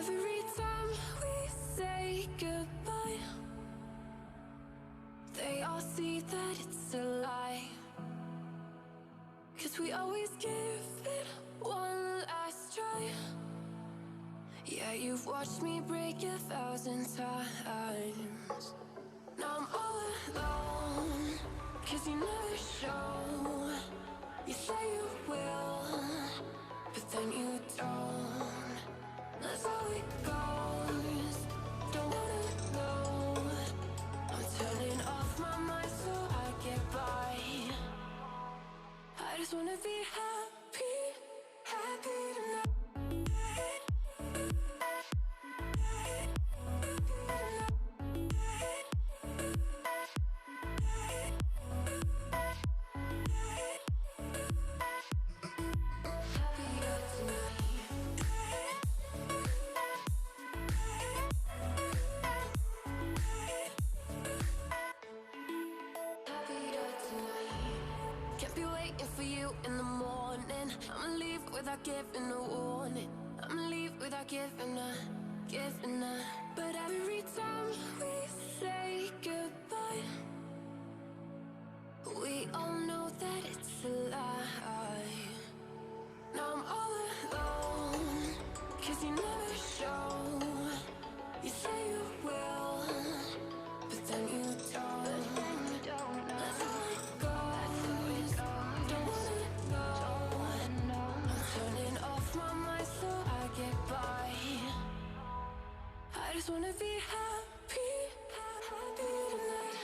every time we say goodbye, they all see that it's a lie. 'Cause we always give it one last try. Yeah, you've watched me break 1,000 times. Now I'm all alone, 'cause you never show. You say you will, but then you don't. That's how it goes. Don't wanna know. I'm turning off my mind so I get by. I just wanna be happy, happy tonight. Can't be waiting for you in the morning. I'ma leave without giving a warning. I'ma leave without giving a. But every time we say goodbye, we all know that it's a lie. Now I'm all alone, 'cause you never show. You say you will, but then you don't. That's how it goes. Don't wanna know. I'm turning off my mind so I get by. I just wanna be happy, happy tonight.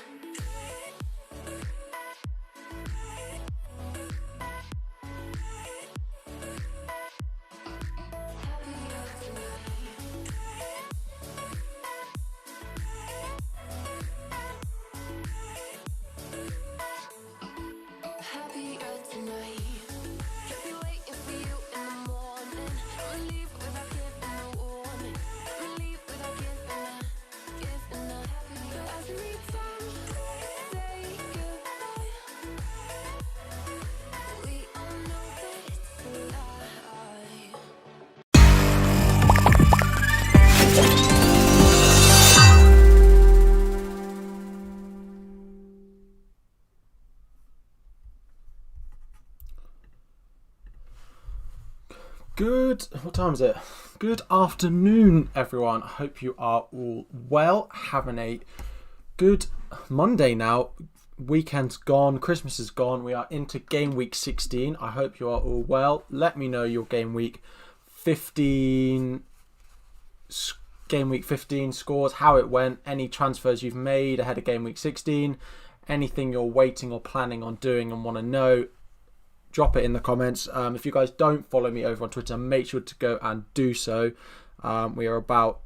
Happier tonight. Can't be waiting for you in the morning. I'ma leave without giving a warning. I'ma leave without giving a. But every time we say goodbye, we all know that it's a lie. What time is it? Good afternoon, everyone. I hope you are all well. Having a good Monday now. Weekend's gone, Christmas is gone. We are into game week 16. I hope you are all well. Let me know your game week 15 scores, how it went, any transfers you've made ahead of game week 16, anything you're waiting or planning on doing and want to know. Drop it in the comments. If you guys don't follow me over on Twitter, make sure to go and do so. We are about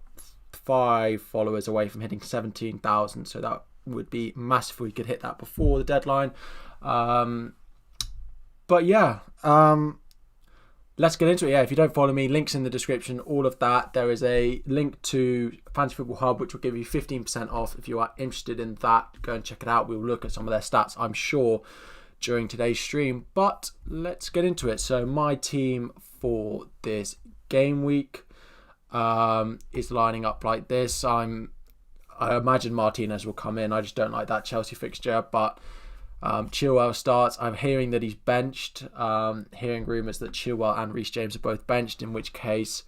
5 followers away from hitting 17,000, so that would be massive if we could hit that before the deadline. But yeah, let's get into it. Yeah, if you don't follow me, links in the description, all of that. There is a link to Fantasy Football Hub, which will give you 15% off. If you are interested in that, go and check it out. We'll look at some of their stats, I'm sure, during today's stream, but let's get into it. So my team for this game week is lining up like this. I imagine Martinez will come in. I just don't like that Chelsea fixture, but Chilwell starts. I'm hearing that he's benched. Hearing rumours that Chilwell and Reece James are both benched, in which case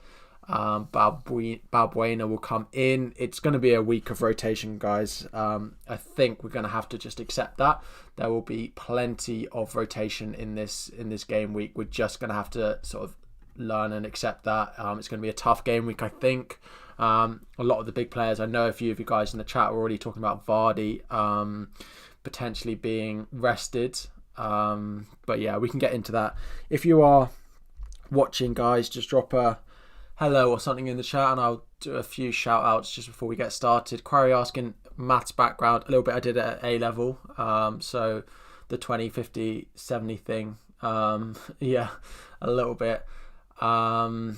Balbuena will come in. It's going to be a week of rotation, guys. I think we're going to have to just accept that. There will be plenty of rotation in this game week. We're just going to have to sort of learn and accept that. It's going to be a tough game week, I think. A lot of the big players, I know a few of you guys in the chat were already talking about Vardy potentially being rested. But yeah, we can get into that. If you are watching, guys, just drop a hello or something in the chat and I'll do a few shout outs just before we get started. Quarry asking maths background, a little bit I did at A level, so the 20, 50, 70 thing, yeah, a little bit, but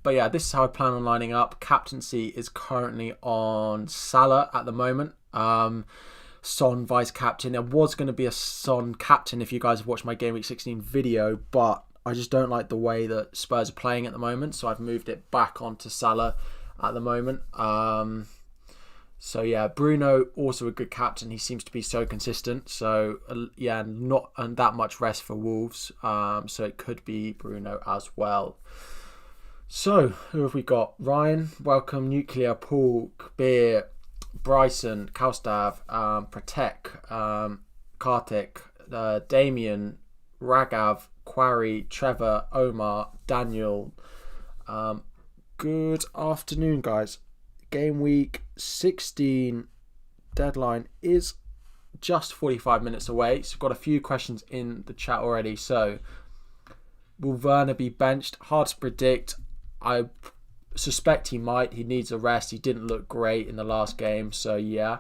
yeah, this is how I plan on lining up. Captaincy is currently on Salah at the moment. Son vice captain. There was going to be a Son captain if you guys have watched my Game Week 16 video, but I just don't like the way that Spurs are playing at the moment. So I've moved it back onto Salah at the moment. So yeah, Bruno also a good captain. He seems to be so consistent. So yeah, not that much rest for Wolves. So it could be Bruno as well. So who have we got? Ryan, welcome. Nuclear, Paul, Beer, Bryson, Kaustav, Pratek, Kartik, Damien, Ragav, Quarry, Trevor, Omar, Daniel. Good afternoon, guys. Game week 16 deadline is just 45 minutes away. So got a few questions in the chat already. So will Werner be benched? Hard to predict. I suspect he might. He needs a rest. He didn't look great in the last game. So yeah,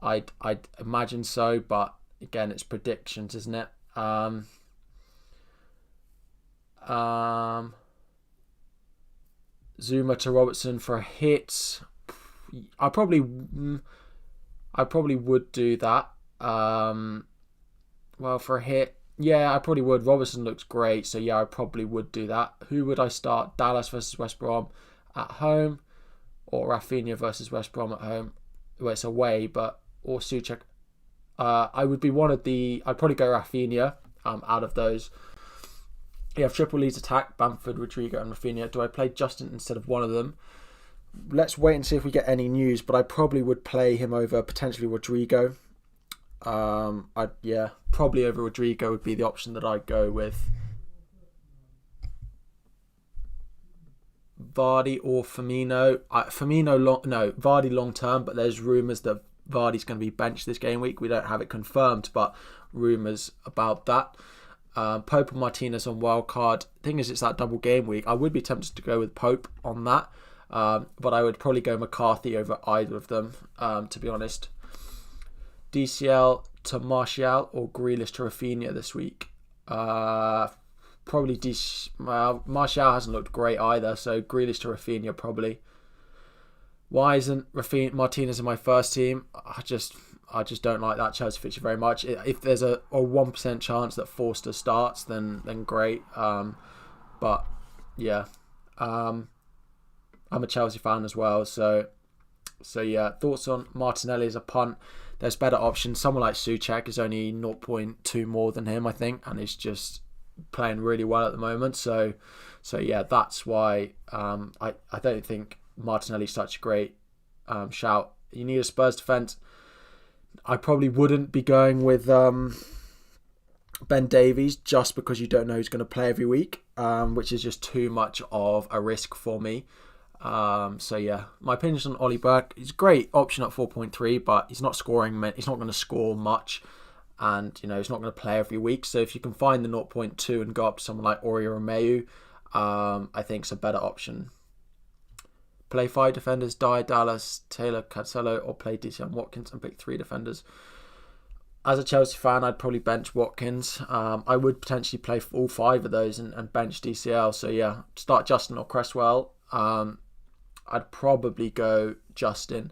I'd imagine so. But again, it's predictions, isn't it? Zuma to Robertson for a hit. I probably would do that. Well, for a hit, yeah, I probably would. Robertson looks great, so yeah, I probably would do that. Who would I start? Dallas versus West Brom at home, or Rafinha versus West Brom at home? Well, it's away, but or Souček. I would be one of the. I'd probably go Rafinha. Out of those. You have Triple Leeds attack, Bamford, Rodrigo and Rafinha. Do I play Justin instead of one of them? Let's wait and see if we get any news, but I probably would play him over potentially Rodrigo. Probably over Rodrigo would be the option that I'd go with. Vardy or Firmino. Vardy long term, but there's rumours that Vardy's going to be benched this game week. We don't have it confirmed, but rumours about that. Pope and Martinez on wildcard. Thing is, it's that double game week. I would be tempted to go with Pope on that, but I would probably go McCarthy over either of them, to be honest. DCL to Martial or Grealish to Rafinha this week. Probably Martial hasn't looked great either, so Grealish to Rafinha probably. Why isn't Martinez in my first team? I just don't like that Chelsea fixture very much. If there's a 1% chance that Forster starts, then great. But yeah, I'm a Chelsea fan as well. So yeah, thoughts on Martinelli as a punt? There's better options. Someone like Souček is only 0.2 more than him, I think, and is just playing really well at the moment. So yeah, that's why I don't think Martinelli's such a great shout. You need a Spurs defence. I probably wouldn't be going with Ben Davies just because you don't know who's going to play every week, which is just too much of a risk for me. So yeah, my opinion on Ollie Burke. He's a great option at 4.3, but he's not scoring. He's not going to score much, and he's not going to play every week. So if you can find the 0.2 and go up to someone like Ori Romeu, I think it's a better option. Play 5 defenders, Dyer, Dallas, Taylor, Cancelo, or play DCL and Watkins and pick 3 defenders. As a Chelsea fan, I'd probably bench Watkins. I would potentially play all 5 of those and bench DCL. So yeah, start Justin or Cresswell. I'd probably go Justin.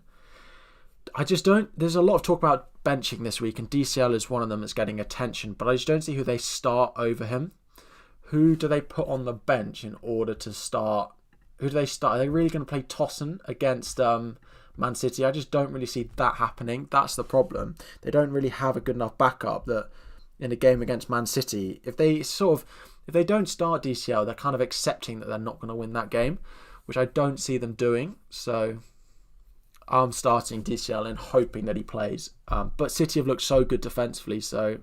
I just don't... There's a lot of talk about benching this week, and DCL is one of them that's getting attention, but I just don't see who they start over him. Who do they put on the bench in order to start? Who do they start? Are they really going to play Tosun against Man City? I just don't really see that happening. That's the problem. They don't really have a good enough backup that in a game against Man City, if they don't start DCL, they're kind of accepting that they're not going to win that game, which I don't see them doing. So I'm starting DCL and hoping that he plays. But City have looked so good defensively, so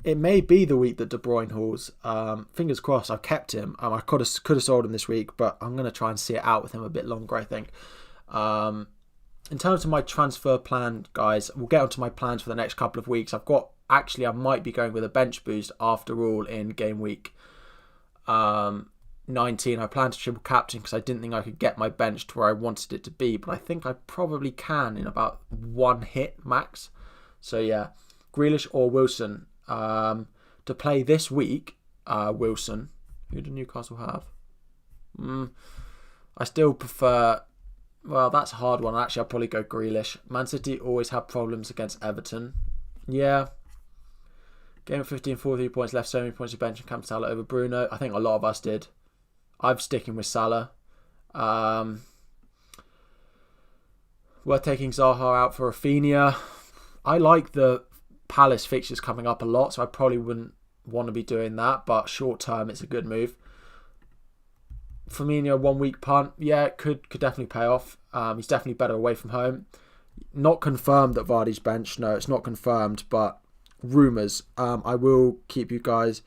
it may be the week that De Bruyne hauls. Fingers crossed. I've kept him. I could have sold him this week, but I'm going to try and see it out with him a bit longer, I think. In terms of my transfer plan, guys, we'll get onto my plans for the next couple of weeks. I might be going with a bench boost after all in game week 19. I plan to triple captain because I didn't think I could get my bench to where I wanted it to be, but I think I probably can in about 1 hit max. So yeah, Grealish or Wilson. To play this week, Wilson. Who do Newcastle have? I still prefer... Well, that's a hard one. Actually, I'll probably go Grealish. Man City always have problems against Everton. Yeah. Game of 15, 43 points, left so many points to bench and camp Salah over Bruno. I think a lot of us did. I'm sticking with Salah. We're taking Zaha out for Rafinha. I like the Palace fixtures coming up a lot, so I probably wouldn't want to be doing that, but short term it's a good move. Firmino 1 week punt, yeah, it could definitely pay off. He's definitely better away from home. Not confirmed that Vardy's bench. No, it's not confirmed, but rumours. I will keep you guys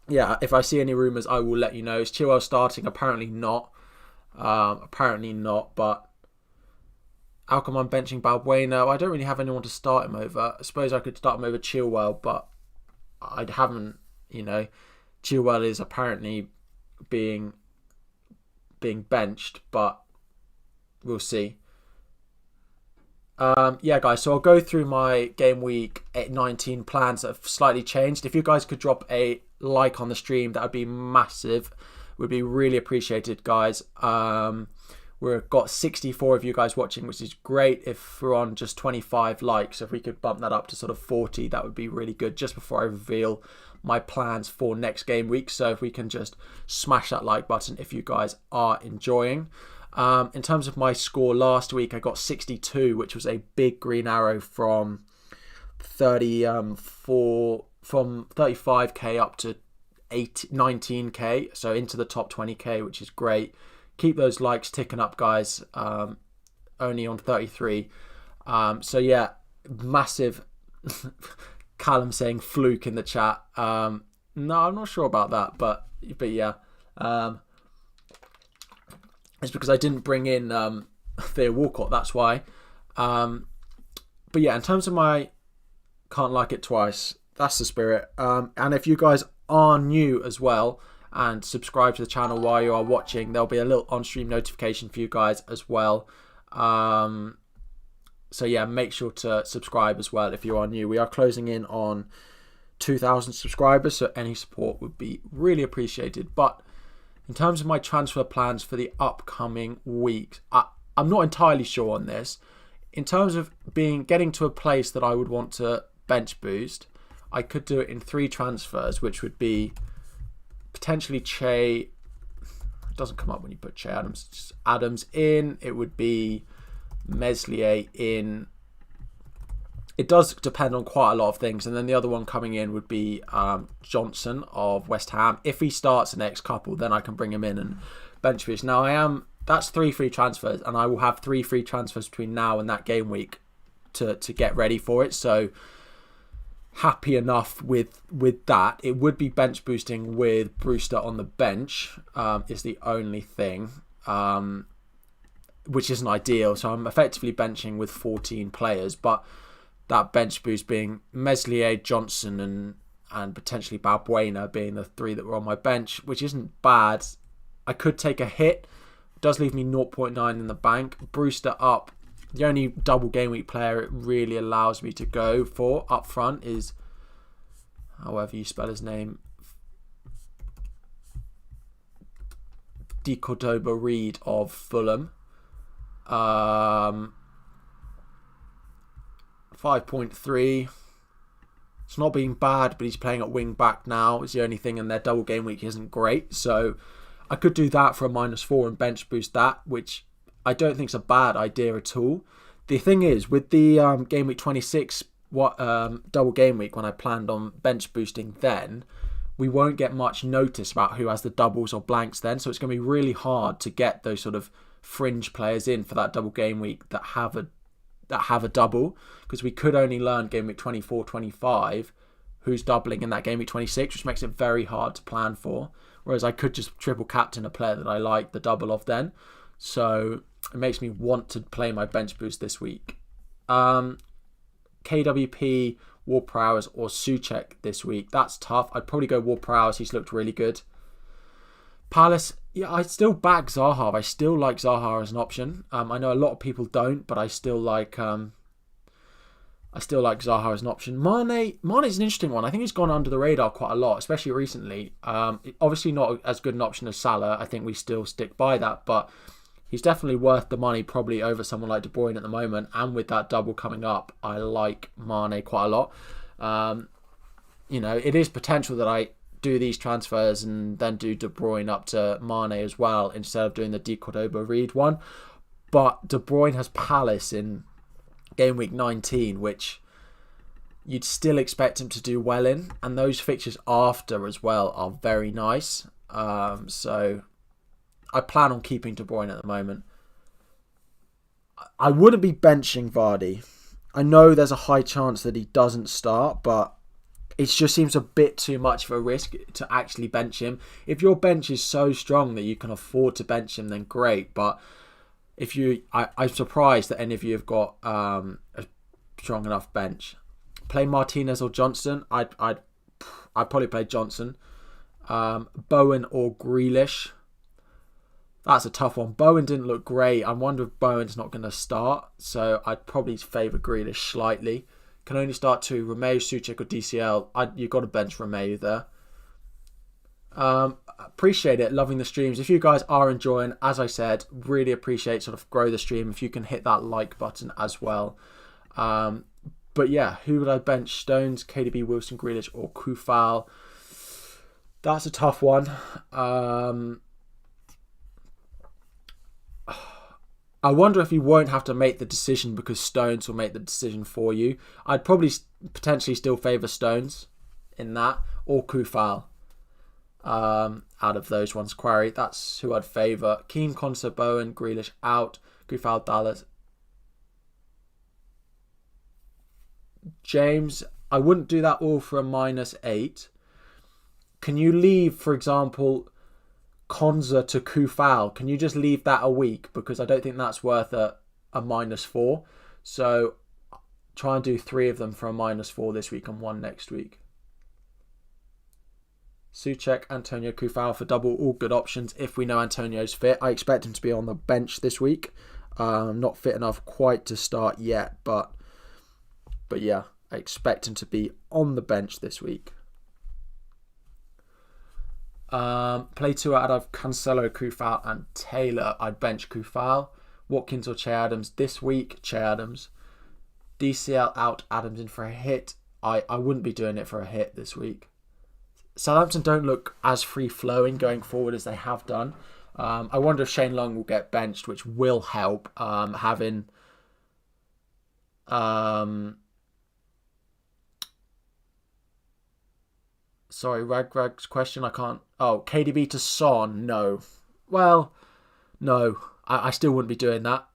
yeah, if I see any rumours, I will let you know. Is Chilwell starting? Apparently not. But how come I'm benching Balbuena? I don't really have anyone to start him over. I suppose I could start him over Chilwell, but I haven't, Chilwell is apparently being benched, but we'll see. Yeah, guys, so I'll go through my game week 19 plans that have slightly changed. If you guys could drop a like on the stream, that would be massive. Would be really appreciated, guys. We've got 64 of you guys watching, which is great. If we're on just 25 likes, if we could bump that up to sort of 40, that would be really good, just before I reveal my plans for next game week. So if we can just smash that like button if you guys are enjoying. In terms of my score last week, I got 62, which was a big green arrow from 35k up to 19k, so into the top 20k, which is great. Keep those likes ticking up, guys. Only on 33. So yeah, massive. Callum saying fluke in the chat. No, I'm not sure about that, but yeah. It's because I didn't bring in Theo Walcott, that's why. But yeah, in terms of my can't like it twice, that's the spirit. And if you guys are new as well and subscribe to the channel while you are watching, there'll be a little on-stream notification for you guys as well. So yeah, make sure to subscribe as well if you are new. We are closing in on 2,000 subscribers, so any support would be really appreciated. But in terms of my transfer plans for the upcoming week, I'm not entirely sure on this. In terms of getting to a place that I would want to bench boost, I could do it in 3 transfers, which would be potentially Che. It doesn't come up when you put Che Adams. Just Adams in. It would be Meslier in. It does depend on quite a lot of things. And then the other one coming in would be Johnson of West Ham. If he starts the next couple, then I can bring him in and bench boost. Now that's 3 free transfers, and I will have 3 free transfers between now and that game week to get ready for it. So happy enough with that. It would be bench boosting with Brewster on the bench, is the only thing, which isn't ideal. So I'm effectively benching with 14 players, but that bench boost being Meslier, Johnson and potentially Balbuena being the 3 that were on my bench, which isn't bad. I could take a hit. It does leave me 0.9 in the bank. Brewster up. The only double game week player it really allows me to go for up front is, however you spell his name, De Cordoba Reed of Fulham. 5.3. It's not being bad, but he's playing at wing back now. It's the only thing, and their double game week isn't great. So I could do that for a -4 and bench boost that, which I don't think is a bad idea at all. The thing is, with the game week 26 double game week, when I planned on bench boosting then, we won't get much notice about who has the doubles or blanks then. So it's going to be really hard to get those sort of fringe players in for that double game week that have a double, because we could only learn game week 24, 25 who's doubling in that game week 26, which makes it very hard to plan for. Whereas I could just triple captain a player that I like the double of then. So it makes me want to play my bench boost this week. KWP, Ward-Prowse or Souček this week. That's tough. I'd probably go Ward-Prowse. He's looked really good. Palace, yeah, I still back Zaha. I still like Zaha as an option. I know a lot of people don't, but I still like Zaha as an option. Mane is an interesting one. I think he's gone under the radar quite a lot, especially recently. Obviously not as good an option as Salah. I think we still stick by that, but he's definitely worth the money, probably over someone like De Bruyne at the moment. And with that double coming up, I like Mane quite a lot. It is potential that I do these transfers and then do De Bruyne up to Mane as well, instead of doing the De Cordova-Reed one. But De Bruyne has Palace in Gameweek 19, which you'd still expect him to do well in. And those fixtures after as well are very nice. So I plan on keeping De Bruyne at the moment. I wouldn't be benching Vardy. I know there's a high chance that he doesn't start, but it just seems a bit too much of a risk to actually bench him. If your bench is so strong that you can afford to bench him, then great. But I'm surprised that any of you have got a strong enough bench. Play Martinez or Johnson. I'd probably play Johnson. Bowen or Grealish. That's a tough one. Bowen didn't look great. I wonder if Bowen's not going to start. So I'd probably favour Grealish slightly. Can only start 2. Romeu, Souček or DCL. You've got to bench Romeu there. Appreciate it. Loving the streams. If you guys are enjoying, as I said, really appreciate sort of grow the stream. If you can hit that like button as well. But yeah, who would I bench? Stones, KDB, Wilson, Grealish or Kufal? That's a tough one. I wonder if you won't have to make the decision because Stones will make the decision for you. I'd probably potentially still favour Stones in that, or Kufal. Out of those ones, Quarry. That's who I'd favour. Keane, Konsa, Bowen, Grealish out. Kufal, Dallas. James, I wouldn't do that all for a -8. Can you leave, for example, Konza to Kufal? Can you just leave that a week? Because I don't think that's worth a -4. So try and do 3 of them for a -4 this week and 1 next week. Souček, Antonio, Kufal for double, all good options if we know Antonio's fit. I expect him to be on the bench this week. Not fit enough quite to start yet, but yeah, I expect him to be on the bench this week. Play 2 out of Cancelo, Kufal and Taylor. I'd bench Kufal. Watkins or Che Adams this week. Che Adams. DCL out, Adams in for a hit. I wouldn't be doing it for a hit this week. Southampton don't look as free-flowing going forward as they have done. I wonder if Shane Long will get benched, which will help. Having sorry, Ragrag's question. I can't. Oh, KDB to Son. No. Well, no. I still wouldn't be doing that.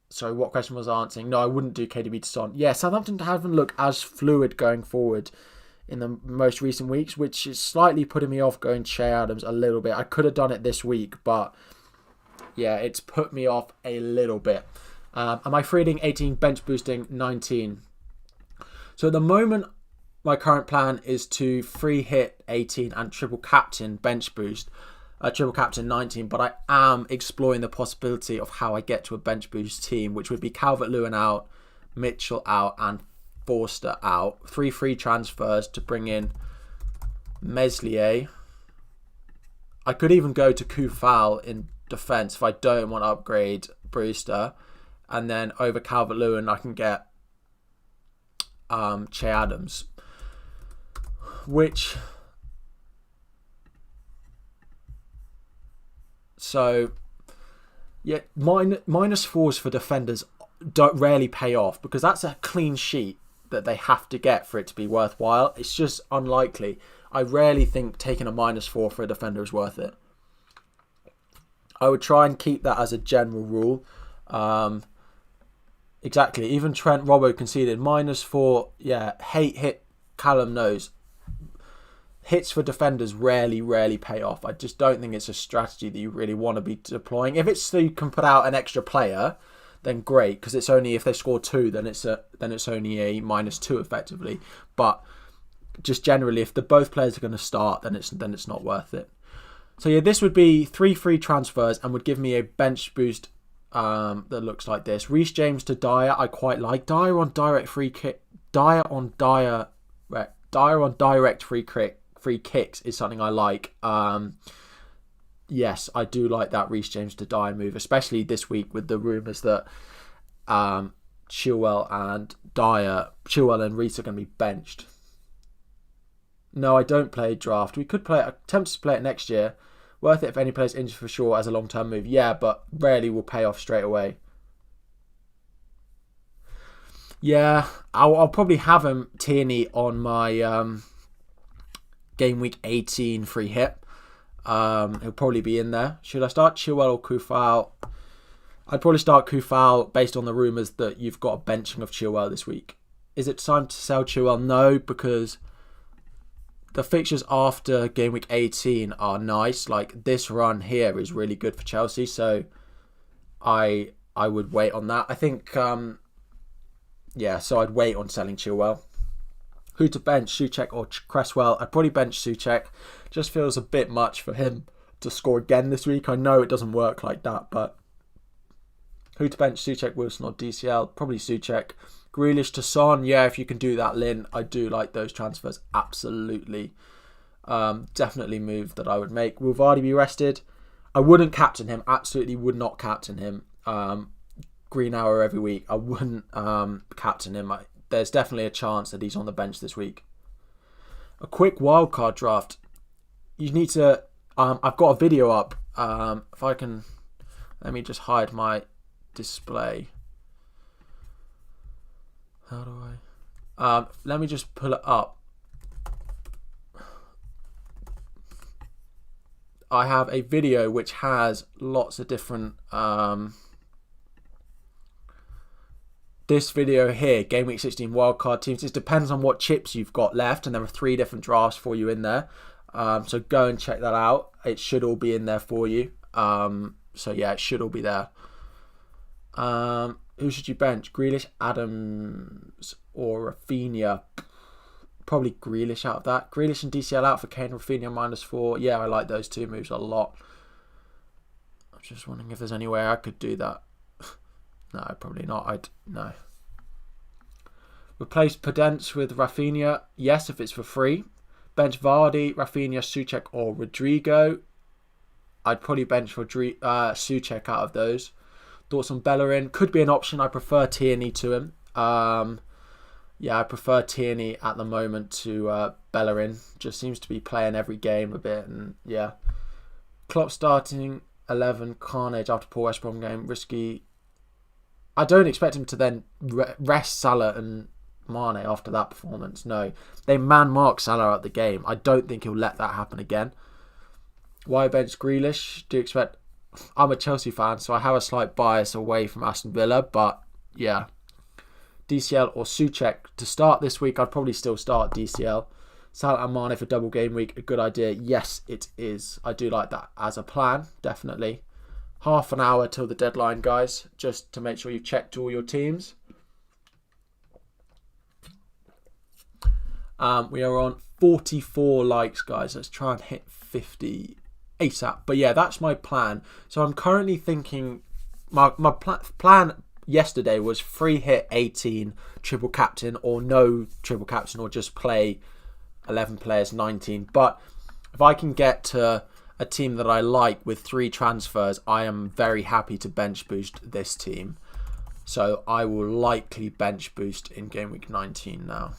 Sorry, what question was I answering? No, I wouldn't do KDB to Son. Yeah, Southampton haven't looked as fluid going forward in the most recent weeks, which is slightly putting me off going Che Adams a little bit. I could have done it this week, but yeah, it's put me off a little bit. Am I free hitting 18, bench boosting 19? So at the moment, my current plan is to free hit 18 and triple captain bench boost. Triple captain 19, but I am exploring the possibility of how I get to a bench boost team, which would be Calvert-Lewin out, Mitchell out, and Forster out. 3 free transfers to bring in Meslier. I could even go to Kufal in defence if I don't want to upgrade Brewster. And then over Calvert-Lewin, I can get Che Adams. Which... So, yeah, -4s for defenders don't rarely pay off because that's a clean sheet that they have to get for it to be worthwhile. It's just unlikely. I rarely think taking a -4 for a defender is worth it. I would try and keep that as a general rule. Exactly. Even Trent Robbo conceded -4. Yeah, hit Callum knows. Hits for defenders rarely pay off. I just don't think it's a strategy that you really want to be deploying. If it's so you can put out an extra player, then great, because it's only if they score 2, then it's only a -2 effectively. But just generally, if both players are going to start, then it's not worth it. So yeah, this would be 3 free transfers and would give me a bench boost that looks like this. Reece James to Dyer, I quite like. Dyer on direct free kick. Dyer on direct free kicks is something I like. yes, I do like that Reece James to Dyer move, especially this week with the rumours that Chilwell and Reece are going to be benched. No, I don't play draft. We could attempt to play it next year. Worth it if any player's injured for sure as a long-term move. Yeah, but rarely will pay off straight away. Yeah, I'll probably have him Tierney on my game week 18 free hit. He'll probably be in there. Should I start Chilwell or Kufal? I'd probably start Kufal based on the rumours that you've got a benching of Chilwell this week. Is it time to sell Chilwell? No, because the fixtures after game week 18 are nice. Like this run here is really good for Chelsea, so I would wait on that. I think so I'd wait on selling Chilwell. Who to bench, Souček or Cresswell? I'd probably bench Souček. Just feels a bit much for him to score again this week. I know it doesn't work like that, but who to bench, Souček, Wilson or DCL? Probably Souček. Grealish to Son. Yeah, if you can do that, Lynn. I do like those transfers. Absolutely. Definitely move that I would make. Will Vardy be rested? I wouldn't captain him. Absolutely would not captain him. Green hour every week. I wouldn't captain him. There's definitely a chance that he's on the bench this week. A quick wildcard draft. You need to... I've got a video up. If I can... Let me just hide my display. How do I... let me just pull it up. I have a video which has lots of different... this video here, Game Week 16 wildcard teams, it depends on what chips you've got left, and there are 3 different drafts for you in there. So go and check that out. It should all be in there for you. So yeah, it should all be there. Who should you bench? Grealish, Adams, or Rafinha? Probably Grealish out of that. Grealish and DCL out for Kane, Rafinha -4. Yeah, I like those 2 moves a lot. I'm just wondering if there's any way I could do that. No, probably not. No. Replace Podence with Rafinha. Yes, if it's for free. Bench Vardy, Rafinha, Souček, or Rodrigo. I'd probably bench Souček out of those. Thoughts on Bellerin? Could be an option. I prefer Tierney to him. Yeah, I prefer Tierney at the moment to Bellerin. Just seems to be playing every game a bit. And yeah. Klopp starting 11. Carnage after poor West Brom game. Risky. I don't expect him to then rest Salah and Mane after that performance. No. They man-mark Salah out the game. I don't think he'll let that happen again. Why bench Grealish? Do you expect... I'm a Chelsea fan, so I have a slight bias away from Aston Villa. But, yeah. DCL or Souček to start this week. I'd probably still start DCL. Salah and Mane for double game week. A good idea. Yes, it is. I do like that as a plan. Definitely. Half an hour till the deadline, guys, just to make sure you've checked all your teams. We are on 44 likes, guys. Let's try and hit 50 ASAP. But yeah, that's my plan. So I'm currently thinking, my plan yesterday was free hit 18, triple captain, or no triple captain, or just play 11 players, 19. But if I can get to a team that I like with 3 transfers, I am very happy to bench boost this team. So I will likely bench boost in game week 19 now.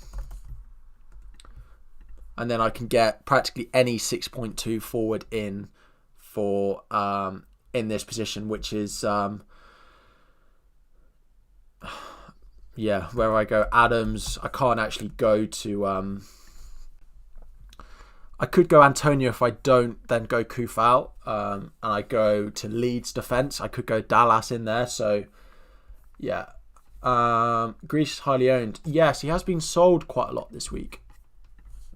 And then I can get practically any 6.2 forward in for in this position, which is yeah, where I go Adams. I can't actually go to I could go Antonio if I don't then go Kufal, and I go to Leeds defence. I could go Dallas in there. So, yeah. Greece is highly owned. Yes, he has been sold quite a lot this week,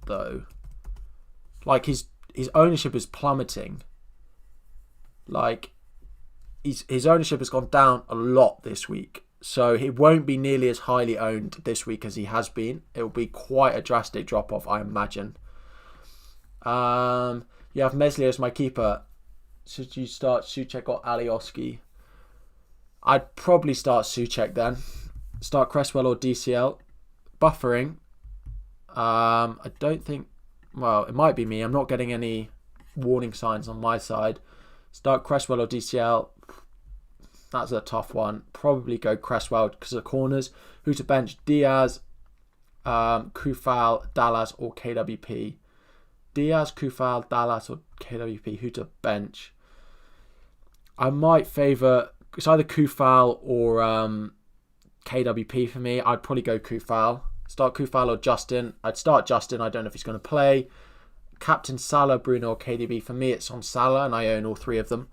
though. Like, his ownership is plummeting. Like, his ownership has gone down a lot this week. So, he won't be nearly as highly owned this week as he has been. It will be quite a drastic drop-off, I imagine. You have Meslier as my keeper. Should you start Souček or Alioski? I'd probably start Souček then. Start Cresswell or DCL. Buffering. I don't think... Well, it might be me. I'm not getting any warning signs on my side. Start Cresswell or DCL. That's a tough one. Probably go Cresswell because of corners. Who to bench? Diaz, Kufal, Dallas, or KWP. Diaz, Kufal, Dallas, or KWP. Who to bench? I might favour... It's either Kufal or KWP for me. I'd probably go Kufal. Start Kufal or Justin. I'd start Justin. I don't know if he's going to play. Captain Salah, Bruno, or KDB. For me, it's on Salah, and I own all three of them.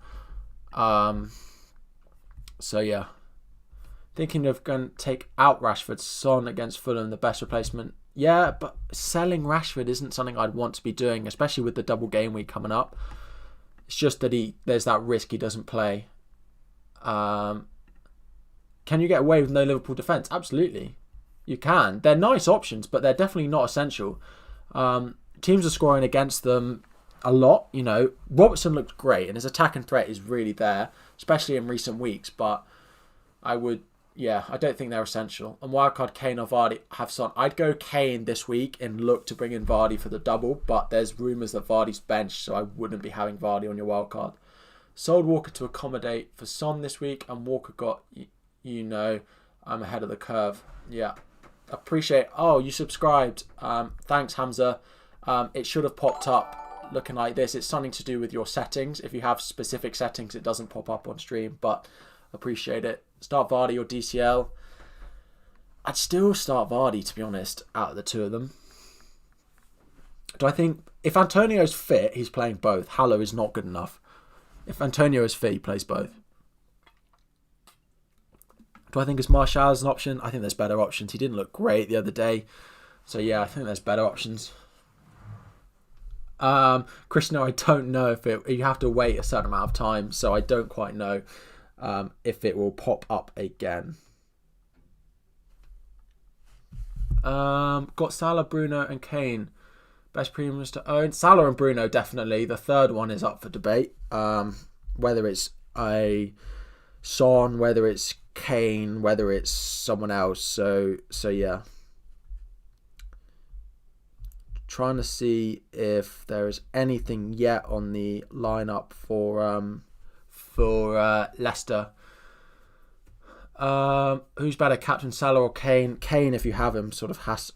So, yeah. Thinking of going to take out Rashford. Son against Fulham, the best replacement. Yeah, but selling Rashford isn't something I'd want to be doing, especially with the double game week coming up. It's just that there's that risk he doesn't play. Can you get away with no Liverpool defence? Absolutely. You can. They're nice options, but they're definitely not essential. Teams are scoring against them a lot. You know, Robertson looks great and his attacking threat is really there, especially in recent weeks. But I don't think they're essential. And wildcard Kane or Vardy have Son. I'd go Kane this week and look to bring in Vardy for the double. But there's rumours that Vardy's benched, so I wouldn't be having Vardy on your wildcard. Sold Walker to accommodate for Son this week, and Walker got, I'm ahead of the curve. Yeah. Appreciate. Oh, you subscribed. Thanks, Hamza. It should have popped up looking like this. It's something to do with your settings. If you have specific settings, it doesn't pop up on stream, but appreciate it. Start Vardy or DCL. I'd still start Vardy, to be honest, out of the two of them. Do I think if Antonio's fit, he's playing both. Hallow is not good enough. If Antonio is fit, he plays both. Do I think it's Martial as an option? I think there's better options. He didn't look great the other day. So, yeah, I think there's better options. Christian, I don't know if you have to wait a certain amount of time. So, I don't quite know if it will pop up again. Got Salah, Bruno and Kane. Best premiums to own. Salah and Bruno, definitely. The third one is up for debate. Whether it's a Son, whether it's Kane, whether it's someone else. So yeah. Trying to see if there is anything yet on the lineup for Leicester. Who's better, Captain Salah or Kane? Kane, if you have him, sort of has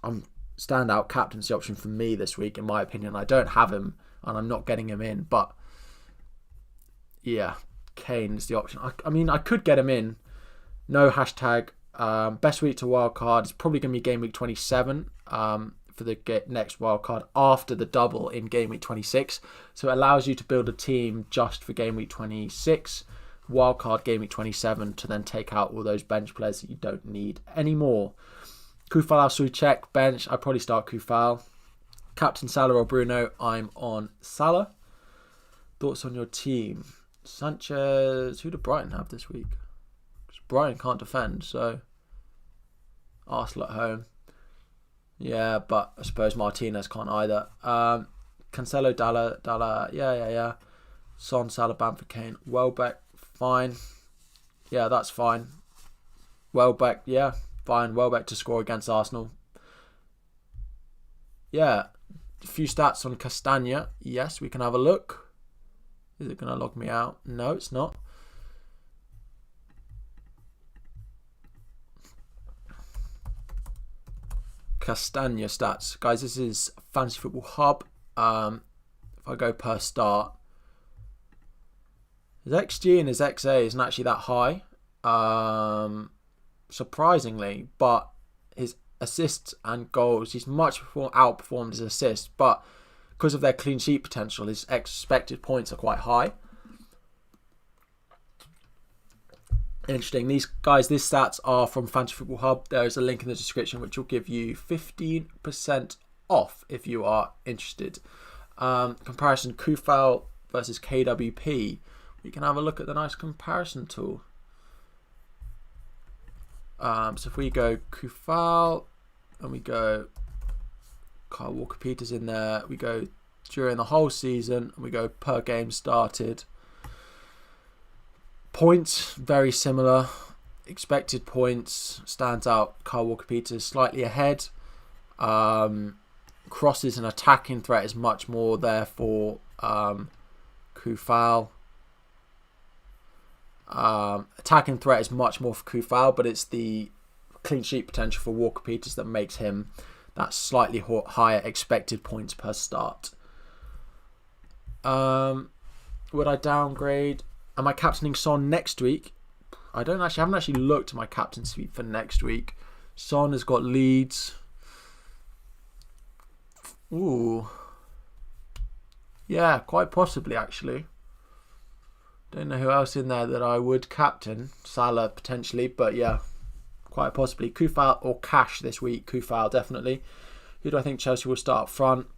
standout captaincy option for me this week, in my opinion. I don't have him, and I'm not getting him in, but yeah, Kane is the option. I mean, I could get him in. No hashtag. Best week to wildcard is probably going to be game week 27 for the next wildcard after the double in game week 26. So it allows you to build a team just for game week 26, wildcard game week 27 to then take out all those bench players that you don't need anymore. Kufal, Souček, bench. I'd probably start Kufal. Captain Salah or Bruno. I'm on Salah. Thoughts on your team? Sanchez. Who do Brighton have this week? Brighton can't defend, so Arsenal at home. Yeah, but I suppose Martinez can't either. Cancelo, Dalla. Yeah. Son, Salah, Bamford, Kane. Welbeck, fine. Yeah, that's fine. Welbeck, yeah, fine. Welbeck to score against Arsenal. Yeah, a few stats on Castagna. Yes, we can have a look. Is it going to log me out? No, it's not. Castagna stats. Guys, this is Fantasy Football Hub. If I go per start, his XG and his XA isn't actually that high, surprisingly, but his assists and goals, he's much outperformed his assists, but because of their clean sheet potential, his expected points are quite high. Interesting. These stats are from Fantasy Football Hub. There is a link in the description which will give you 15% off if you are interested. Comparison Kufal versus KWP. We can have a look at the nice comparison tool. So if we go Kufal and we go Kyle Walker-Peters in there, we go during the whole season and we go per game started. Points, very similar. Expected points stands out. Kyle Walker-Peters slightly ahead. Crosses and attacking threat is much more there for Kufal. Attacking threat is much more for Kufal, but it's the clean sheet potential for Walker Peters that makes him that slightly higher expected points per start. Would I downgrade? Am I captaining Son next week? I haven't actually looked at my captaincy for next week. Son has got Leeds. Ooh. Yeah, quite possibly actually. Don't know who else in there that I would captain. Salah potentially, but yeah, quite possibly. Kufal or Cash this week. Kufal definitely. Who do I think Chelsea will start up front?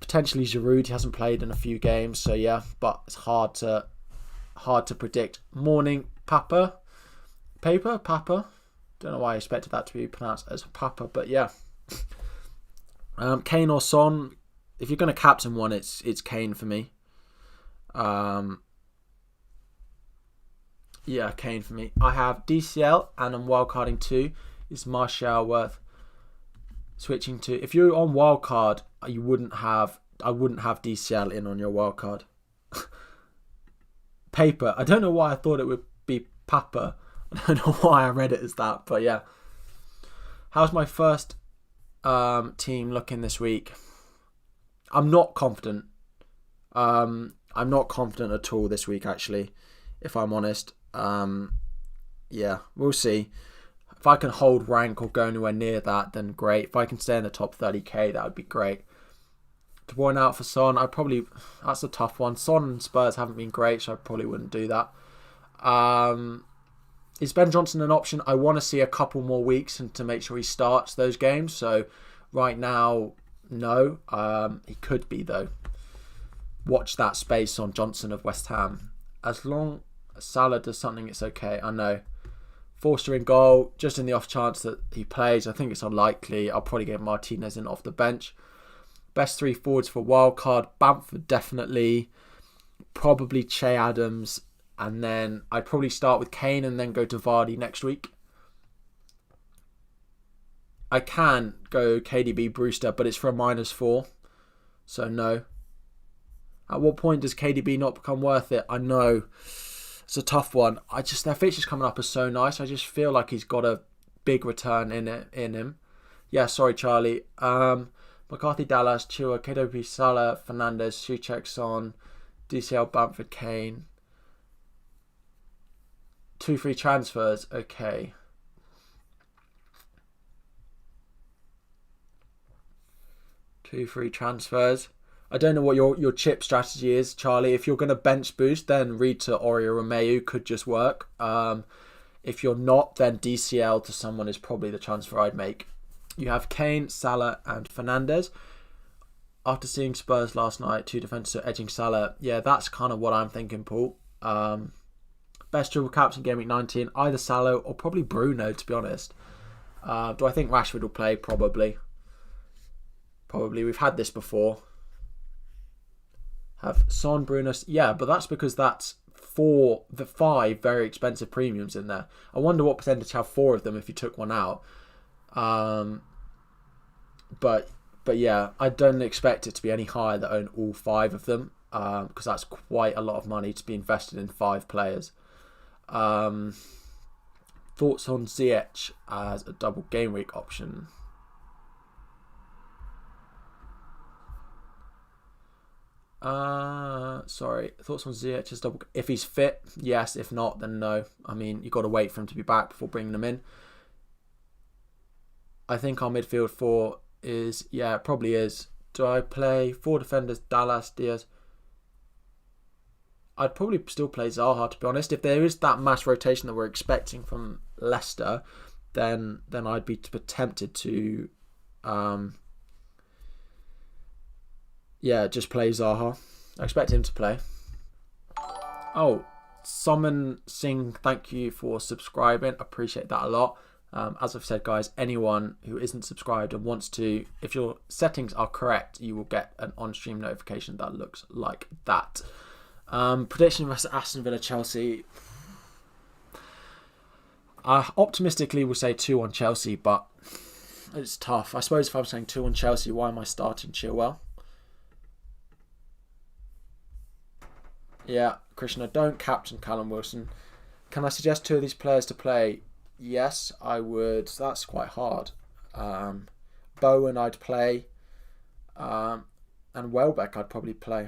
Potentially Giroud. He hasn't played in a few games, so yeah, but it's hard to predict. Morning Papa. Papa. Don't know why I expected that to be pronounced as Papa, but yeah. Kane or Son. If you're going to captain one, it's Kane for me. Yeah, Kane for me. I have DCL and I'm wildcarding 2. Is Martial worth switching to? If you're on wildcard, I wouldn't have DCL in on your wildcard. Paper. I don't know why I thought it would be Papa. I don't know why I read it as that, but yeah. How's my first team looking this week? I'm not confident. I'm not confident at all this week, actually, if I'm honest. Yeah, we'll see. If I can hold rank or go anywhere near that, then great. If I can stay in the top 30k, that would be great. De Bruyne out for Son. That's a tough one. Son and Spurs haven't been great, so I probably wouldn't do that. Is Ben Johnson an option? I want to see a couple more weeks and to make sure he starts those games. So right now, no. He could be though. Watch that space on Johnson of West Ham. As long as Salah does something, it's okay. I know. Forster in goal, just in the off chance that he plays. I think it's unlikely. I'll probably get Martinez in off the bench. Best 3 forwards for wildcard. Bamford definitely. Probably Che Adams. And then I'd probably start with Kane and then go to Vardy next week. I can go KDB Brewster, but it's for a -4. So no. At what point does KDB not become worth it? I know. It's a tough one. Their fixtures coming up are so nice. I just feel like he's got a big return in him. Yeah, sorry, Charlie. McCarthy, Dallas, Chua, KWP, Salah, Fernandez, Souček, Son, DCL, Bamford, Kane. 2 free transfers. Okay. Two free transfers. I don't know what your chip strategy is, Charlie. If you're going to bench boost, then read to Aurier Romeu could just work. If you're not, then DCL to someone is probably the transfer I'd make. You have Kane, Salah and Fernandez. After seeing Spurs last night, 2 defenders are edging Salah. Yeah, that's kind of what I'm thinking, Paul. Best triple caps in Gameweek 19, either Salah or probably Bruno, to be honest. Do I think Rashford will play? Probably. We've had this before. Have Son, Bruno. Yeah, but that's because that's 5 very expensive premiums in there. I wonder what percentage have 4 of them if you took one out. But yeah, I don't expect it to be any higher that own all 5 of them, because that's quite a lot of money to be invested in 5 players. Thoughts on Ziyech as a double game week option? Sorry. Thoughts on Ziyech as double? If he's fit, yes. If not, then no. I mean, you've got to wait for him to be back before bringing him in. I think our midfield 4 is, yeah, it probably is. Do I play 4 defenders, Dallas, Diaz? I'd probably still play Zaha, to be honest. If there is that mass rotation that we're expecting from Leicester, then I'd be tempted to, just play Zaha. I expect him to play. Oh, Summon Singh, thank you for subscribing. Appreciate that a lot. As I've said, guys, anyone who isn't subscribed and wants to, if your settings are correct, you will get an on-stream notification that looks like that. Prediction versus Aston Villa Chelsea. I optimistically will say 2-1 Chelsea, but it's tough. I suppose if I'm saying 2-1 Chelsea, why am I starting Chilwell? Yeah, Christian, I don't captain Callum Wilson. Can I suggest 2 of these players to play? Yes, I would. That's quite hard. Bowen I'd play. And Welbeck I'd probably play.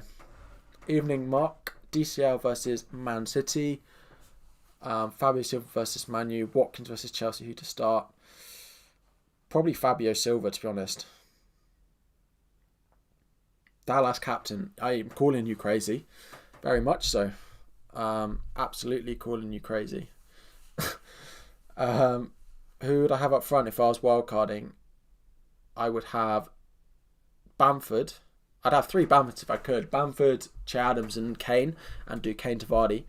Evening Mark. DCL versus Man City. Fabio Silva versus Manu. Watkins versus Chelsea. Who to start? Probably Fabio Silva, to be honest. Dallas captain. I am calling you crazy. Very much so. Absolutely calling you crazy. Who would I have up front if I was wildcarding? I would have Bamford. I'd have 3 Bamfords if I could. Bamford, Che Adams and Kane. And do Kane to Vardy.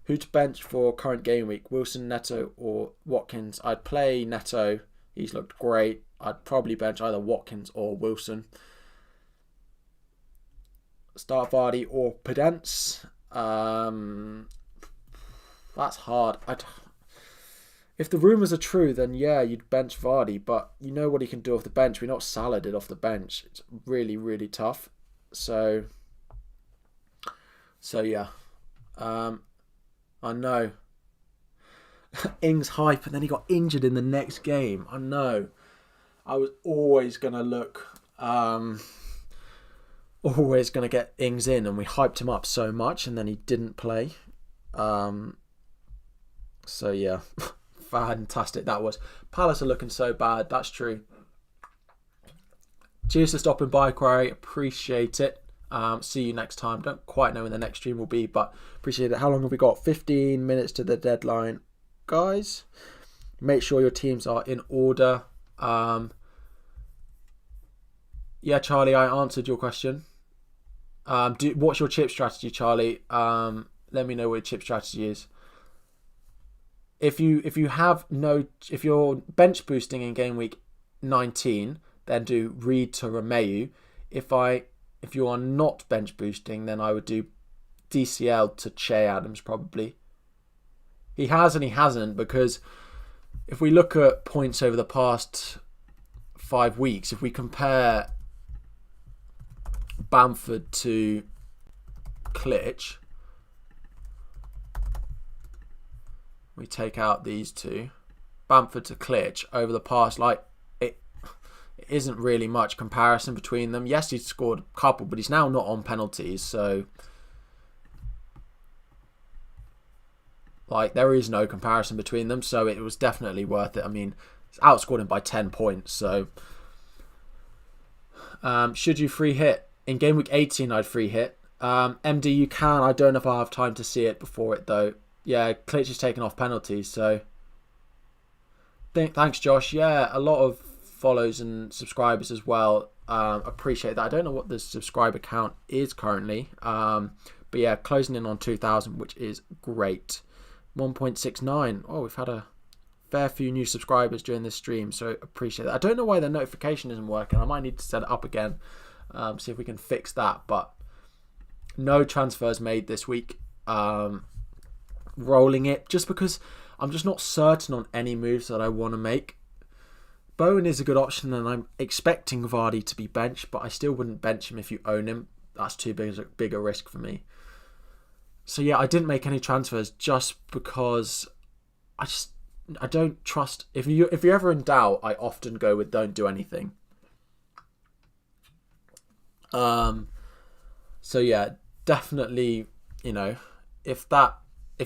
Who to bench for current game week? Wilson, Neto or Watkins? I'd play Neto. He's looked great. I'd probably bench either Watkins or Wilson. Start Vardy or Pedence. That's hard. If the rumours are true, then yeah, you'd bench Vardy, but you know what he can do off the bench. We know what Salah did off the bench. It's really, really tough. So yeah. I know. Ings hype, and then he got injured in the next game. I know. I was always going to look... always going to get Ings in, and we hyped him up so much, and then he didn't play. So yeah, fantastic that was. Palace are looking so bad, that's true. Cheers for stopping by, Quarry. Appreciate it. See you next time. Don't quite know when the next stream will be, but appreciate it. How long have we got? 15 minutes to the deadline, guys. Make sure your teams are in order. Yeah, Charlie, I answered your question. What's your chip strategy, Charlie? Let me know what your chip strategy is. If you're bench boosting in game week 19, then do Reed to Romeu. If you are not bench boosting, then I would do DCL to Che Adams probably. He has and he hasn't, because if we look at points over the past 5 weeks, if we compare Bamford to Klitsch, we take out these 2. Bamford to Klitsch over the past, it isn't really much comparison between them. Yes, he's scored a couple, but he's now not on penalties, so there is no comparison between them, so it was definitely worth it. I mean, it's outscored him by 10 points, so should you free hit? In game week 18, I'd free hit. MD, you can. I don't know if I'll have time to see it before it, though. Yeah, Klitsch is taking off penalties, so... Thanks, Josh. Yeah, a lot of follows and subscribers as well. Appreciate that. I don't know what the subscriber count is currently. But yeah, closing in on 2,000, which is great. 1.69. Oh, we've had a fair few new subscribers during this stream, so appreciate that. I don't know why the notification isn't working. I might need to set it up again. See if we can fix that. But no transfers made this week. Rolling it just because I'm just not certain on any moves that I want to make. Bowen is a good option, and I'm expecting Vardy to be benched, but I still wouldn't bench him if you own him. That's too big a risk for me. So yeah, I didn't make any transfers just because I don't trust. If you're ever in doubt, I often go with don't do anything. So yeah, definitely, if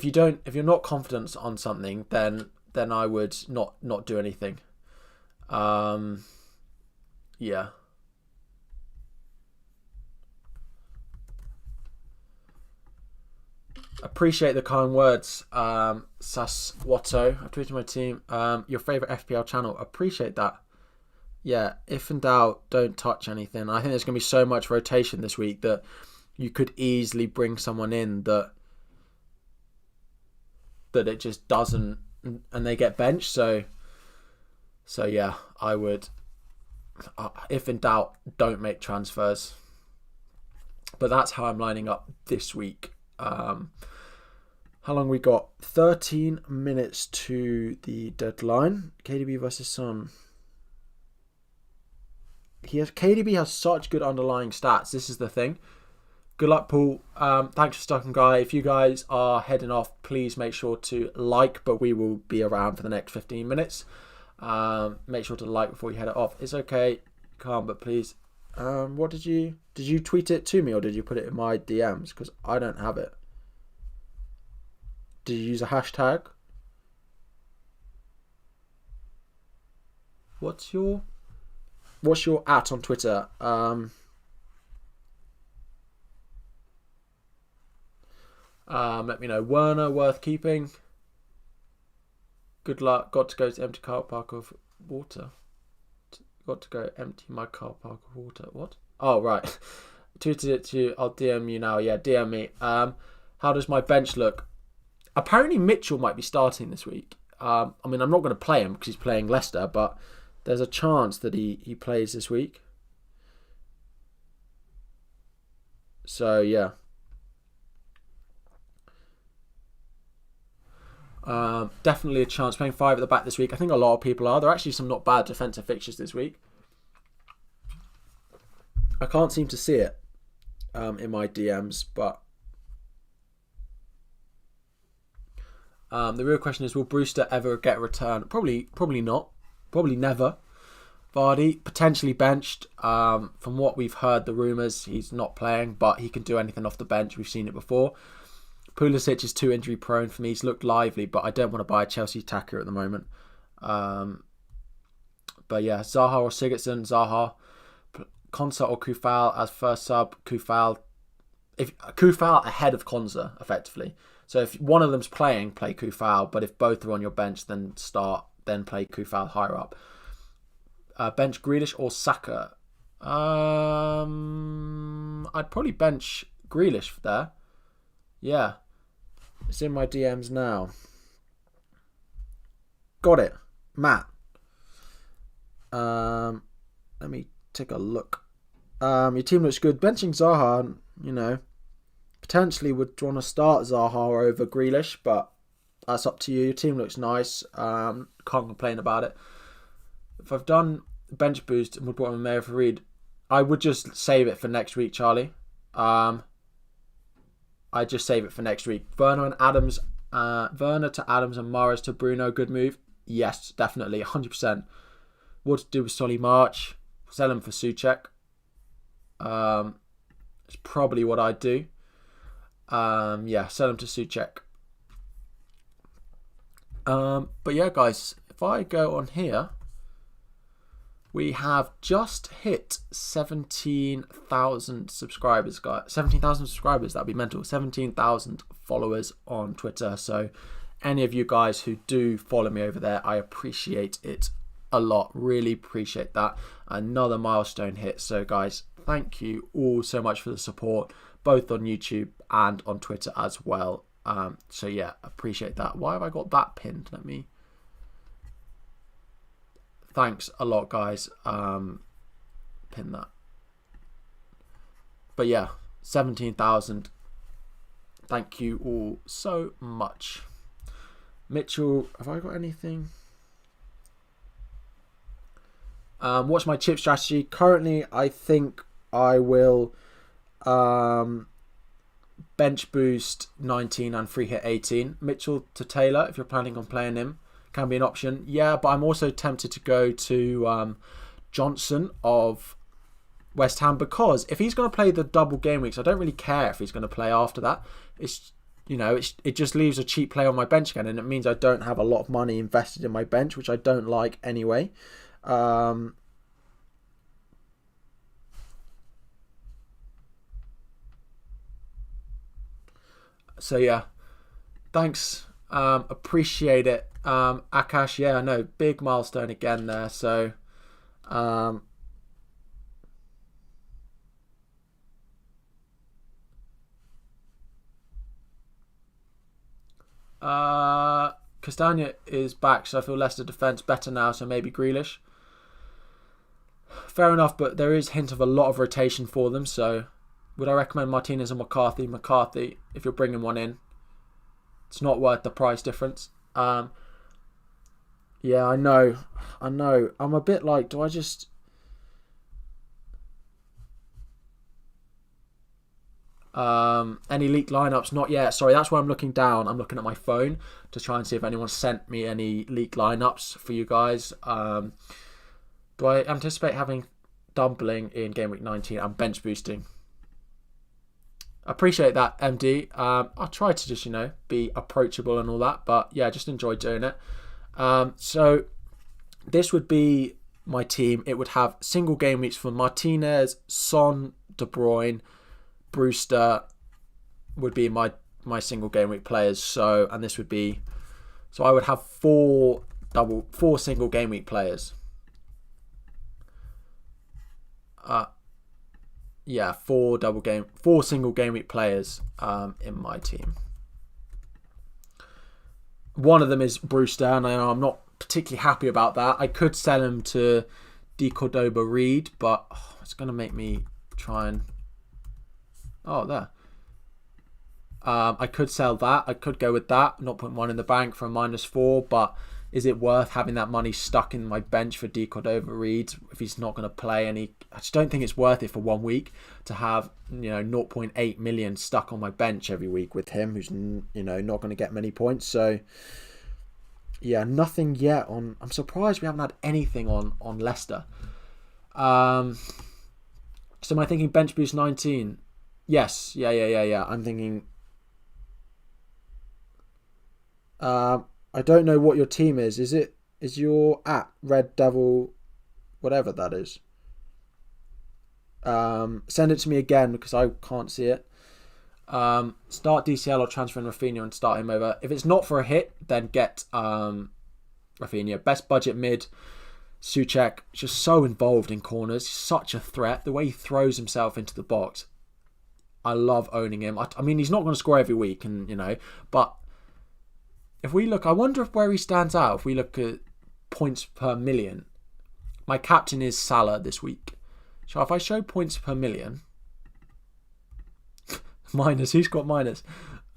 you're not confident on something, then I would not do anything. Yeah. Appreciate the kind words, Saswato. I've tweeted my team. Your favourite FPL channel. Appreciate that. Yeah, if in doubt, don't touch anything. I think there's going to be so much rotation this week that you could easily bring someone in that it just doesn't, and they get benched. So yeah, I would, if in doubt, don't make transfers. But that's how I'm lining up this week. How long we got? 13 minutes to the deadline. KDB versus Son. KDB has such good underlying stats. This is the thing. Good luck, Paul. Thanks for sticking, guy. If you guys are heading off, please make sure to like, but we will be around for the next 15 minutes. Make sure to like before you head off. It's okay, calm, but please. What did you tweet it to me, or did you put it in my DMs? Because I don't have it. Did you use a hashtag? What's your at on Twitter? Let me know. Werner, worth keeping. Good luck. Got to go to empty car park of water. Got to go empty my car park of water. What? Oh, right. Tweeted it to you. I'll DM you now. Yeah, DM me. How does my bench look? Apparently Mitchell might be starting this week. I mean, I'm not going to play him because he's playing Leicester, but there's a chance that he plays this week. So, yeah. Definitely a chance. Playing 5 at the back this week. I think a lot of people are. There are actually some not bad defensive fixtures this week. I can't seem to see it in my DMs, but the real question is, will Brewster ever get a return? Probably not. Probably never. Vardy, potentially benched. From what we've heard, the rumours, he's not playing, but he can do anything off the bench. We've seen it before. Pulisic is too injury prone for me. He's looked lively, but I don't want to buy a Chelsea attacker at the moment. But yeah, Zaha or Sigurdsson. Zaha. Konsa or Kufal as first sub. Kufal ahead of Konsa, effectively. So if one of them's playing, play Kufal. But if both are on your bench, then play Kufal higher up. Bench Grealish or Saka. I'd probably bench Grealish there. Yeah. It's in my DMs now. Got it. Matt. Let me take a look. Your team looks good. Benching Zaha, potentially would want to start Zaha over Grealish, but that's up to you. Your team looks nice. Can't complain about it. If I've done bench boost and would want Mayor for Reed, I would just save it for next week, Charlie. I'd just save it for next week. Werner to Adams and Mahrez to Bruno. Good move. Yes, definitely. 100%. What to do with Solly March? Sell him for Souček. It's probably what I'd do. Yeah, sell him to Souček. But yeah, guys, if I go on here, we have just hit 17,000 subscribers, guys. 17,000 subscribers, that'd be mental. 17,000 followers on Twitter. So any of you guys who do follow me over there, I appreciate it a lot. Really appreciate that. Another milestone hit. So guys, thank you all so much for the support, both on YouTube and on Twitter as well. So yeah, appreciate that. Why have I got that pinned? Thanks a lot, guys. Pin that. But yeah, 17,000. Thank you all so much. Mitchell, have I got anything? What's my chip strategy? Currently, I think I will bench boost 19 and free hit 18. Mitchell to Taylor, if you're planning on playing him, can be an option. Yeah, but I'm also tempted to go to Johnson of West Ham, because if he's going to play the double game weeks, I don't really care if he's going to play after that. It just leaves a cheap play on my bench again, and it means I don't have a lot of money invested in my bench, which I don't like anyway. So yeah, thanks. Appreciate it. Akash, yeah, I know, big milestone again there. So Castagna is back, so I feel Leicester defence better now, so maybe Grealish. Fair enough, but there is hint of a lot of rotation for them, so would I recommend Martinez and McCarthy? McCarthy, if you're bringing one in. It's not worth the price difference. Yeah, I know. I'm a bit like, do I just... Any leaked lineups? Not yet. Sorry, that's why I'm looking down. I'm looking at my phone to try and see if anyone sent me any leaked lineups for you guys. Do I anticipate having doubling in Game Week 19 and bench boosting? Appreciate that, MD. I'll try to just, be approachable and all that. But yeah, just enjoy doing it. So this would be my team. It would have single game weeks for Martinez, Son, De Bruyne, Brewster would be my single game week players. So, and this would be, so I would have four single game week players. Four single game week players in my team. One of them is Brewster, and I'm not particularly happy about that. I could sell him to De Cordoba Reed, but it's going to make me try and... Oh, there. I could sell that. I could go with that. Not putting one in the bank for a -4, but is it worth having that money stuck in my bench for De Cordova Reed if he's not going to play any? I just don't think it's worth it for 1 week to have 0.8 million stuck on my bench every week with him, who's not going to get many points. So yeah, nothing yet on. I'm surprised we haven't had anything on Leicester. So am I thinking bench boost 19? Yes. Yeah. I'm thinking. I don't know what your team is. Is your at Red Devil, whatever that is? Send it to me again because I can't see it. Start DCL or transfer in Rafinha and start him over. If it's not for a hit, then get Rafinha. Best budget mid. Souček, just so involved in corners. Such a threat. The way he throws himself into the box. I love owning him. I mean, he's not going to score every week, but if we look, I wonder where he stands out. If we look at points per million, my captain is Salah this week. So if I show points per million, minus, who's got minus?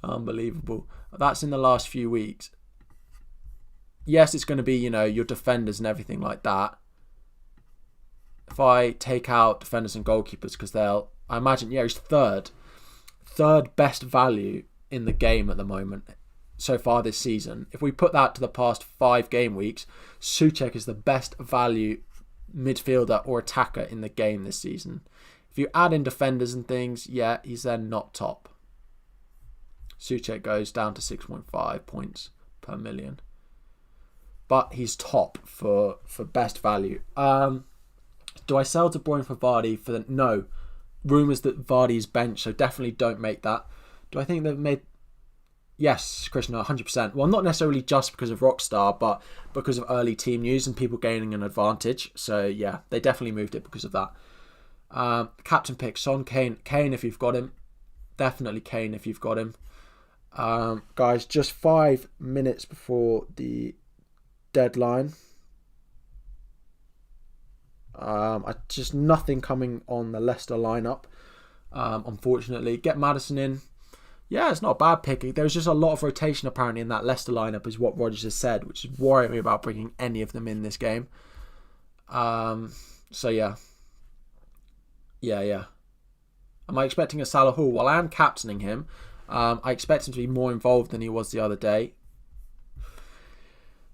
Unbelievable. That's in the last few weeks. Yes, it's going to be, your defenders and everything like that. If I take out defenders and goalkeepers, because I imagine, he's third best value in the game at the moment so far this season. If we put that to the past 5 game weeks, Souček is the best value midfielder or attacker in the game this season. If you add in defenders and things, he's then not top. Souček goes down to 6.5 points per million. But he's top for best value. Do I sell De Bruyne for Vardy? No. Rumours that Vardy is bench, so definitely don't make that. Do I think they've made... Yes, Christian, 100%. Well, not necessarily just because of Rockstar, but because of early team news and people gaining an advantage. So, yeah, they definitely moved it because of that. Captain pick, Son, Kane. Kane if you've got him. Definitely Kane if you've got him. Guys, just 5 minutes before the deadline. Just nothing coming on the Leicester lineup, unfortunately. Get Maddison in. Yeah, it's not a bad pick. There's just a lot of rotation apparently in that Leicester lineup, is what Rodgers has said, which is worrying me about bringing any of them in this game. So yeah. Am I expecting a Salah haul? Well, I am captaining him. I expect him to be more involved than he was the other day.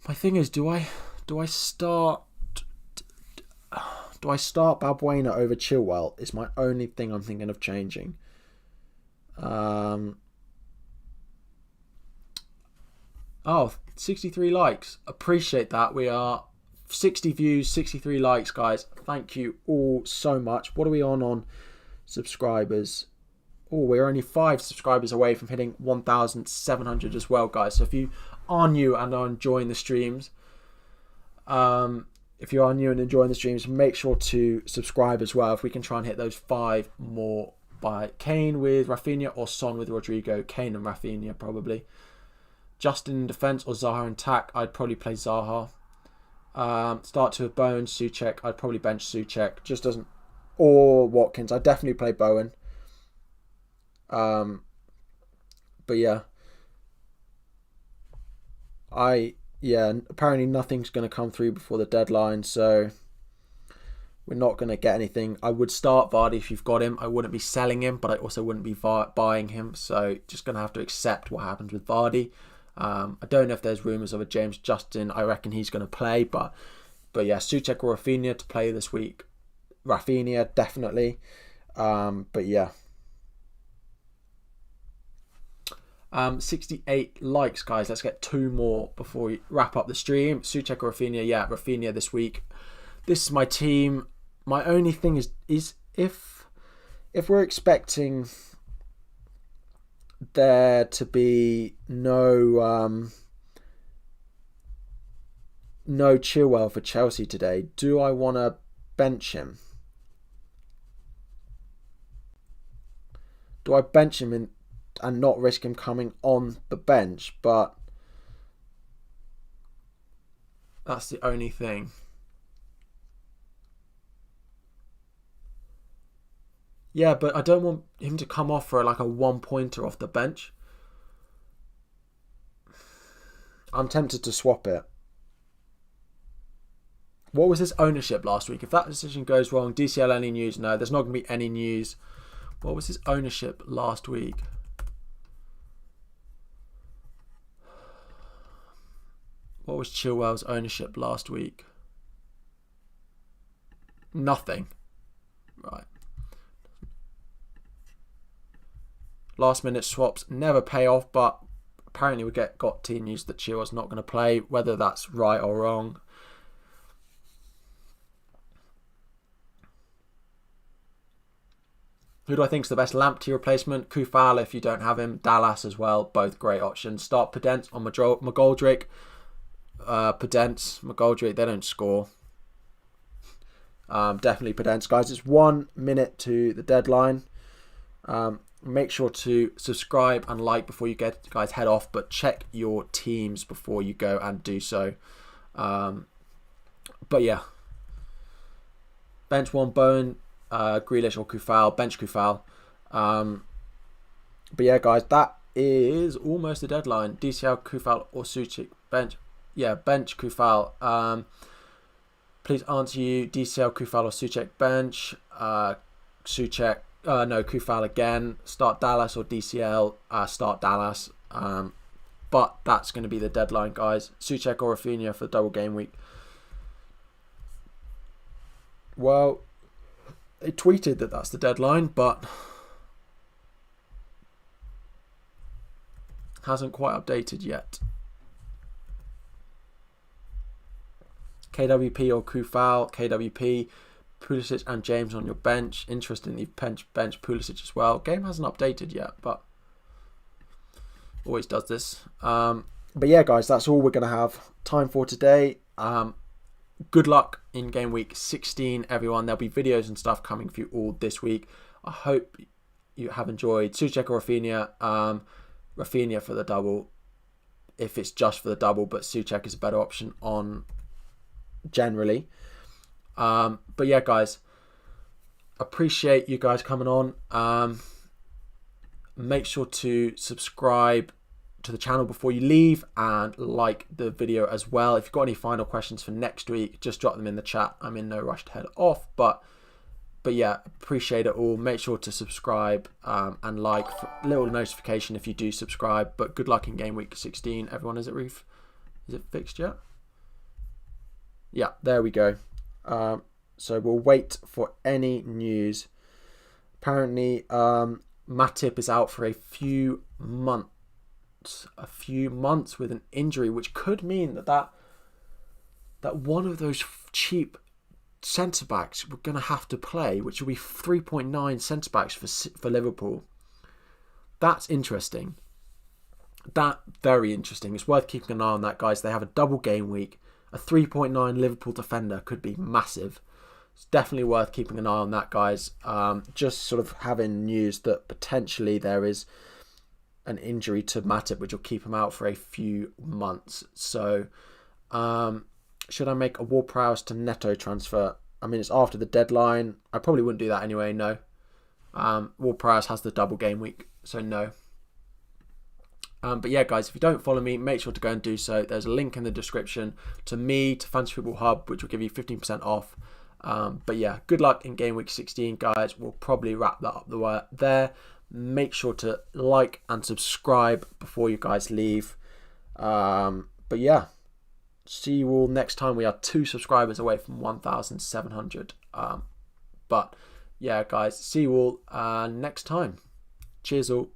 My thing is, do I start Balbuena over Chilwell? Is my only thing I'm thinking of changing. 63 likes. Appreciate that. We are 60 views, 63 likes, guys. Thank you all so much. What are we on subscribers? Oh, we're only 5 subscribers away from hitting 1,700 as well, guys. So if you are new and are enjoying the streams, make sure to subscribe as well. If we can try and hit those 5 more by Kane with Rafinha or Son with Rodrigo. Kane and Rafinha probably. Justin in defence or Zaha in attack. I'd probably play Zaha. Start to with Bowen, Souček. I'd probably bench Souček. Just doesn't. Or Watkins. I'd definitely play Bowen. But yeah. Apparently nothing's going to come through before the deadline, so We're not going to get anything. I would start Vardy if you've got him. I wouldn't be selling him, but I also wouldn't be buying him. So just going to have to accept what happens with Vardy. I don't know if there's rumours of a James Justin. I reckon he's going to play, but yeah, Souček or Rafinha to play this week. Rafinha definitely. But yeah. 68 likes, guys. Let's get 2 more before we wrap up the stream. Souček or Rafinha? Yeah, Rafinha this week. This is my team. My only thing is if we're expecting there to be no Chilwell for Chelsea today, do I want to bench him? Do I bench him and not risk him coming on the bench? But that's the only thing. Yeah, but I don't want him to come off for like a 1-pointer off the bench. I'm tempted to swap it. What was his ownership last week? If that decision goes wrong, DCL any news? No, there's not going to be any news. What was his ownership last week? What was Chilwell's ownership last week? Nothing. Right. Last minute swaps never pay off, but apparently we got team news that Chilwell's not going to play. Whether that's right or wrong. Who do I think is the best Lamptey replacement? Kufal if you don't have him. Dallas as well. Both great options. Start Podence on McGoldrick. Podence, McGoldrick, they don't score. Definitely Podence. Guys, it's 1 minute to the deadline. Make sure to subscribe and like before you guys head off, but check your teams before you go and do so. But yeah. Bench 1 Bowen, Grealish or Kufal. Bench Kufal. But yeah, guys, that is almost the deadline. DCL, Kufal or Souček. Bench. Yeah, bench Kufal. Please answer you. DCL, Kufal or Souček. Bench. Souček. No, Kufal again. Start Dallas or DCL. Start Dallas. But that's going to be the deadline, guys. Souček or Rafinha for the double game week. Well, it tweeted that that's the deadline, but hasn't quite updated yet. KWP or Kufal. KWP. Pulisic and James on your bench. Interestingly, bench Pulisic as well. Game hasn't updated yet, but always does this. But yeah, guys, that's all we're going to have time for today. Good luck in game week 16, everyone. There'll be videos and stuff coming for you all this week. I hope you have enjoyed. Souček or Rafinha. Rafinha for the double, if it's just for the double, but Souček is a better option on generally. But yeah, guys, appreciate you guys coming on. Make sure to subscribe to the channel before you leave and like the video as well. If you've got any final questions for next week, just drop them in the chat. I'm in no rush to head off, but yeah, appreciate it all. Make sure to subscribe and like for a little notification if you do subscribe. But good luck in game week 16, everyone. Is it Reef? Is it fixed yet? Yeah, there we go. So we'll wait for any news. Apparently, Matip is out for a few months with an injury, which could mean that one of those cheap centre backs we're going to have to play, which will be 3.9 centre backs for Liverpool. That's interesting. That very interesting. It's worth keeping an eye on that, guys. They have a double game week. A 3.9 Liverpool defender could be massive. It's definitely worth keeping an eye on that, guys. Just sort of having news that potentially there is an injury to Matip, which will keep him out for a few months. So, should I make a Ward-Prowse to Neto transfer? I mean, it's after the deadline. I probably wouldn't do that anyway, no. Ward-Prowse has the double game week, so no. But yeah, guys, if you don't follow me, make sure to go and do so. There's a link in the description to me, to Fantasy Football Hub, which will give you 15% off. But yeah, good luck in game week 16, guys. We'll probably wrap that up there. Make sure to like and subscribe before you guys leave. But yeah, see you all next time. We are 2 subscribers away from 1,700. But yeah, guys, see you all next time. Cheers all.